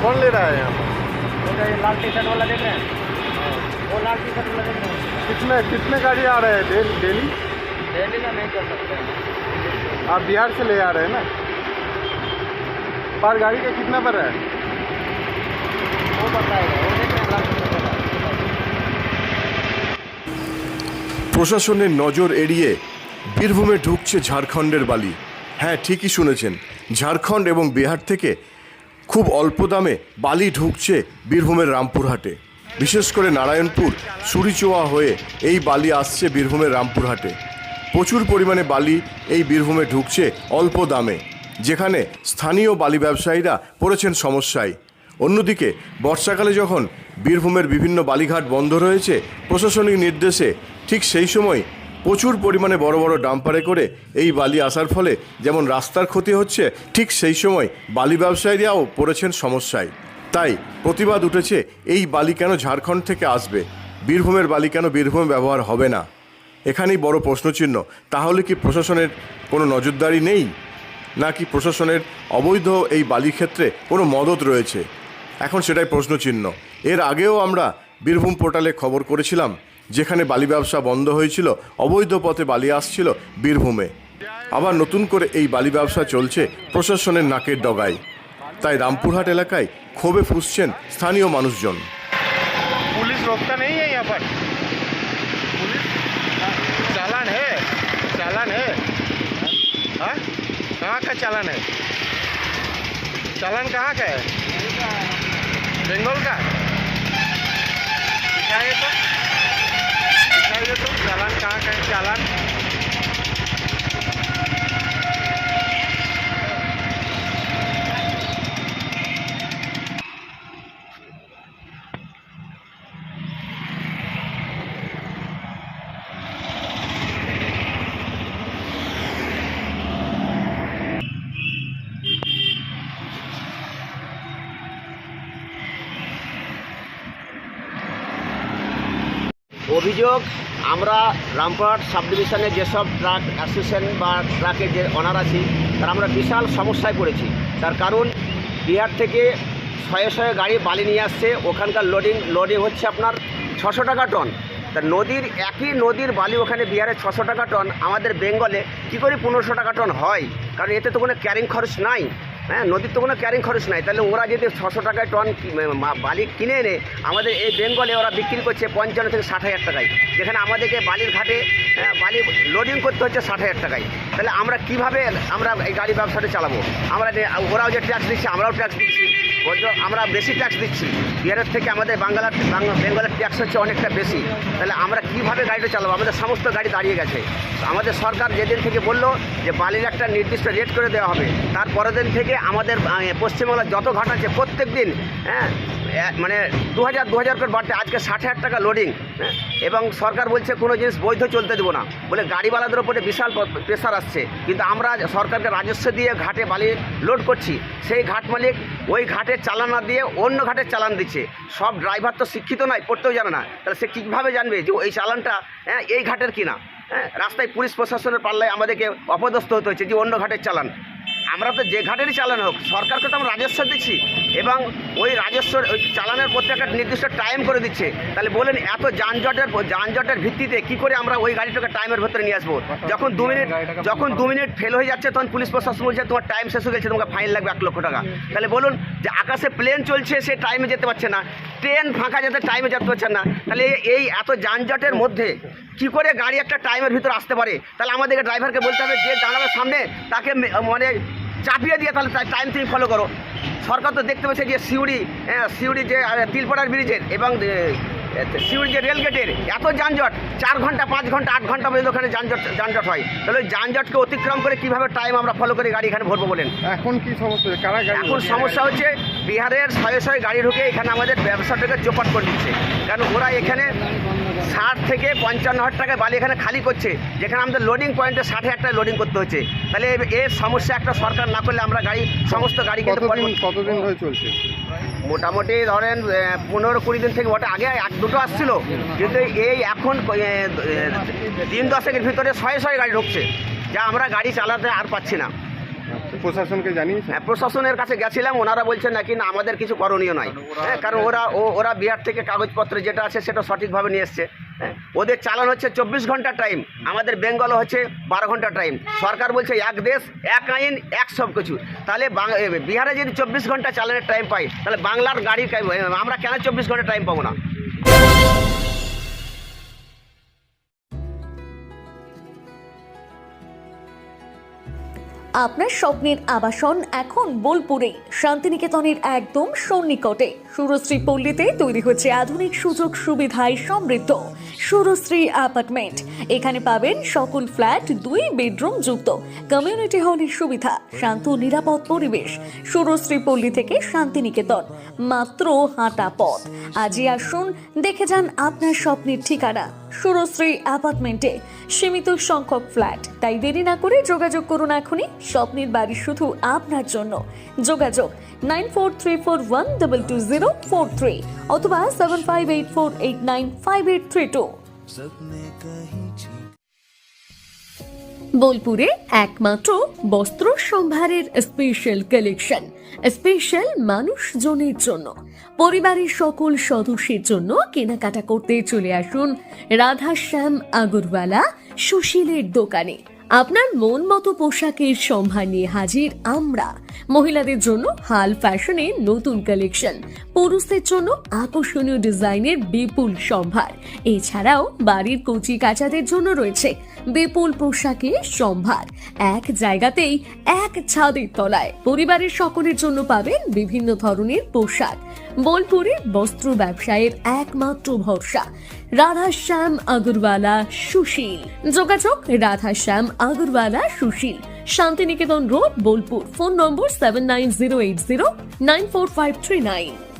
कौन ले रहा है यहाँ पर? वो जो लाल टी शर्ट वाला देख रहे हैं, वो लाल टी शर्ट वाला देख रहे हैं। कितने गाड़ी आ रहे हैं डेली? डेली का नहीं कर सकते। आप बिहार से ले आ रहे हैं ना? पर गाड़ी का कितना पड़ रहा है? वो बताएगा, वो देख रहे हैं लाल टी शर्ट वाला। প্রশাসনের নজর এড়িয়ে বীরভূমে ঢুকছে ঝাড়খণ্ডের বালি। হ্যাঁ, ঠিকই শুনেছেন, ঝাড়খণ্ড এবং বিহার থেকে খুব অল্প দামে বালি ঢুকছে বীরভূমের রামপুরহাটে। বিশেষ করে নারায়ণপুর সুরিচোয়া হয়ে এই বালি আসছে বীরভূমের রামপুরহাটে। প্রচুর পরিমাণে বালি এই বীরভূমে ঢুকছে অল্প দামে, যেখানে স্থানীয় বালি ব্যবসায়ীরা পড়েছেন সমস্যায়। অন্যদিকে বর্ষাকালে যখন বীরভূমের বিভিন্ন বালিঘাট বন্ধ রয়েছে প্রশাসনিক নির্দেশে, ঠিক সেই সময় প্রচুর পরিমাণে বড় বড় ডাম্পারে করে এই বালি আসার ফলে যেমন রাস্তার ক্ষতি হচ্ছে, ঠিক সেই সময় বালি ব্যবসায়ীরাও পড়েছেন সমস্যায়। তাই প্রতিবাদ উঠেছে, এই বালি কেন ঝাড়খণ্ড থেকে আসবে, বীরভূমের বালি কেন বীরভূমে ব্যবহার হবে না। এখানেই বড় প্রশ্নচিহ্ন। তাহলে কি প্রশাসনের কোনো নজরদারি নেই, নাকি প্রশাসনের অবৈধ এই বালি ক্ষেত্রে কোনো মদত রয়েছে? এখন সেটাই প্রশ্নচিহ্ন। এর আগেও আমরা বীরভূম পোর্টালে খবর করেছিলাম, যেখানে বালি ব্যবসা বন্ধ হয়েছিল, অবৈধ পথে বালি আসছিল বীরভূমে। আবার নতুন করে এই বালি ব্যবসা চলছে প্রশাসনের নাকের ডগায়। তাই রামপুরহাট এলাকায় ক্ষোভে ফুঁসছেন স্থানীয় মানুষজন। पुलिस रोकता नहीं है यहाँ पर? पुलिस चालान है? चालान है? हाँ, कहाँ का चालान है? चालान कहाँ का है? बंगाल का? दिखाइए तो चालान कहाँ का है? चालान অভিযোগ, আমরা রামপুরহাট সাব ডিভিশনে যেসব ট্রাক অ্যাসোসিয়েশন বা ট্রাকের যে অনার আছি, তারা আমরা বিশাল সমস্যায় পড়েছি। তার কারণ বিহার থেকে শয়ে শয়ে গাড়ি বালি নিয়ে আসছে, ওখানকার লোডিং হচ্ছে আপনার 600 টাকা টন। তা একই নদীর বালি ওখানে বিহারে 600 টাকা টন, আমাদের বেঙ্গলে কী করে 1500 টাকা টন হয়? কারণ এতে তো কোনো ক্যারিং খরচ নাই। হ্যাঁ, নদীর তো কোনো ক্যারিং খরচ নাই। তাহলে ওরা যদি 600 টাকায় টন বালি কিনে এনে আমাদের এই বেঙ্গলে ওরা বিক্রি করছে 55 থেকে 60,000 টাকায়, যেখানে আমাদেরকে বালির ঘাটে বালি লোডিং করতে হচ্ছে 60,000 টাকায়। তাহলে আমরা কিভাবে এই গাড়ি ব্যবসাটা চালাবো? ওরাও যে ট্যাক্স দিচ্ছে, আমরাও ট্যাক্স দিচ্ছি, আমরা বেশি ট্যাক্স দিচ্ছি বিহারের থেকে। আমাদের বেঙ্গলের ট্যাক্স হচ্ছে অনেকটা বেশি। তাহলে আমরা কিভাবে গাড়িটা চালাবো? আমাদের সমস্ত গাড়ি দাঁড়িয়ে গেছে। আমাদের সরকার যেদিন থেকে বললো যে বালির একটা নির্দিষ্ট রেট করে দেওয়া হবে, তার পরের দিন থেকে আমাদের পশ্চিমবাংলার যত ঘাট আছে প্রত্যেক দিন মানে 2000 করে বাড়তে আজকে 60,000 টাকা লোডিং। এবং সরকার বলছে কোনো জিনিস বৈধ চলতে দেবো না বলে গাড়িওয়ালাদের ওপরে বিশাল প্রেশার আসছে। কিন্তু আমরা সরকারকে রাজস্ব দিয়ে ঘাটে বালি লোড করছি, সেই ঘাট মালিক ওই ঘাটের চালান না দিয়ে অন্য ঘাটের চালান দিচ্ছে। সব ড্রাইভার তো শিক্ষিত নয়, পড়তেও জানে না, তাহলে সে কীভাবে জানবে যে এই চালানটা এই ঘাটের কিনা? রাস্তায় পুলিশ প্রশাসনের পাল্লায় আমাদেরকে অপদস্থ হতে হচ্ছে যে অন্য ঘাটের চালান। আমরা তো যে ঘাটেরই চালান হোক, সরকারকে তো আমরা রাজস্ব দিচ্ছি এবং ওই রাজস্ব ওই চালানের প্রতি একটা নির্দিষ্ট টাইম করে দিচ্ছে। তাহলে বলেন এত যানজটের ভিত্তিতে কি করে আমরা ওই গাড়িটাকে টাইমের ভেতরে নিয়ে আসবো? যখন 2 মিনিট ফেল হয়ে যাচ্ছে তখন পুলিশ প্রশাসন বলছে তোমার টাইম শেষ হয়ে গেছে, তোমাকে ফাইন লাগবে 1 লক্ষ টাকা। তাহলে বলুন যে আকাশে প্লেন চলছে, সে টাইমে যেতে পারছে না, ট্রেন ফাঁকা যেতে টাইমে যেতে পারছে না, তাহলে এই এত যানজটের মধ্যে কি করে গাড়ি একটা টাইমের ভিতরে আসতে পারে? তাহলে আমাদেরকে ড্রাইভারকে বলতে হবে যে দাঁড়ানোর সামনে তাকে মানে চাপিয়ে দিয়ে তাহলে টাইম তুমি ফলো করো। সরকার তো দেখতে পাচ্ছে যে সিউড়ি যে তিলপাড়ার ব্রিজের এবং সিউড়ি যে রেলগেটের এত যানজট, 4 ঘন্টা 5 ঘন্টা 8 ঘন্টা পর্যন্ত ওখানে যানজট হয়। তাহলে ওই যানজটকে অতিক্রম করে কীভাবে টাইম আমরা ফলো করে গাড়ি এখানে ভরবো বলেন? এখন কি সমস্যা? এখন সমস্যা হচ্ছে বিহারের শয়ে গাড়ি ঢুকে এখানে আমাদের ব্যবসাটাকে চোপাট করে দিচ্ছে। কারণ ওরা এখানে 60 থেকে 55,000 টাকায় বালি এখানে খালি করছে, যেখানে আমাদের লোডিং পয়েন্টে 60,000 টাকায় লোডিং করতে হচ্ছে। তাহলে এর সমস্যা একটা সরকার না করলে আমরা সমস্ত গাড়ি কিন্তু কতদিন ধরে চলছে? মোটামুটি ধরেন 15-20 দিন থেকে ওটা আগে 1-2টো আসছিল, কিন্তু এই এখন দিন 10-এর ভিতরে শয়ে গাড়ি ঢুকছে, যা আমরা গাড়ি চালাতে আর পাচ্ছি না। প্রশাসনকে জানিয়েছেন? হ্যাঁ, প্রশাসনের কাছে গেছিলাম, ওনারা বলছেন নাকি না আমাদের কিছু করণীয় নয়। হ্যাঁ, কারণ ওরা বিহার থেকে কাগজপত্র যেটা আছে সেটা সঠিকভাবে নিয়ে এসছে। হ্যাঁ, ওদের চালান হচ্ছে 24 ঘন্টা টাইম, আমাদের বেঙ্গলে হচ্ছে 12 ঘন্টা টাইম। সরকার বলছে এক দেশ এক আইন এক সব কিছু। তাহলে বিহারে যদি 24 ঘন্টা চালানের টাইম পাই, তাহলে বাংলার গাড়ি আমরা কেন 24 ঘন্টা টাইম পাবো না? আপনার স্বপ্নের আবাসন এখন বোলপুরে, শান্তিনিকেতনের একদম সন্নিকটে। সুরশ্রী পল্লীতে তৈরি হচ্ছে আধুনিক সুযোগ সুবিধায় সমৃদ্ধ সুরশ্রী অ্যাপার্টমেন্ট। এখানে পাবেন সকল ফ্ল্যাট 2 বেডরুম যুক্ত, কমিউনিটি হলের সুবিধা, শান্ত নিরাপদ পরিবেশ। সুরশ্রী পল্লী থেকে শান্তিনিকেতন মাত্র হাঁটা পথ। আজই আসুন, দেখে যান আপনার স্বপ্নের ঠিকানা সুরশ্রী অ্যাপার্টমেন্টে। সীমিত সংখ্যক ফ্ল্যাট, তাই দেরি না করে যোগাযোগ করুন এখনই। স্বপ্নের বাড়ি শুধু আপনার জন্য। যোগাযোগ 9434122043 অথবা 7584895832। বোলপুরে একমাত্র বস্ত্র সম্ভারের স্পেশাল কালেকশন, স্পেশাল মানুষজনের জন্য। পরিবারের সকল সদস্যের জন্য কেনাকাটা করতে চলে আসুন রাধাশ্যাম আগরওয়ালা সুশীলের দোকানে। আপনার মন মতো পোশাকের সম্ভার নিয়ে হাজির আমরা। মহিলাদের জন্য হাল ফ্যাশনের নতুন কালেকশন, পুরুষদের জন্য আকর্ষণীয় ডিজাইনের বিপুল সম্ভার। এছাড়াও বাড়ির কচি কাচাদের জন্য রয়েছে বিপুল পোশাকের সম্ভার। এক জায়গাতেই এক ছাদের তলায় পরিবারের সকলের জন্য পাবেন বিভিন্ন ধরনের পোশাক। বোলপুরে বস্ত্র ব্যবসায়ের একমাত্র ভরসা রাধাশ্যাম আগরওয়ালা সুশীল। যোগাযোগ Radhashyam Agarwala Sushil, Santiniketan road, Bolpur. Phone number 7908094539।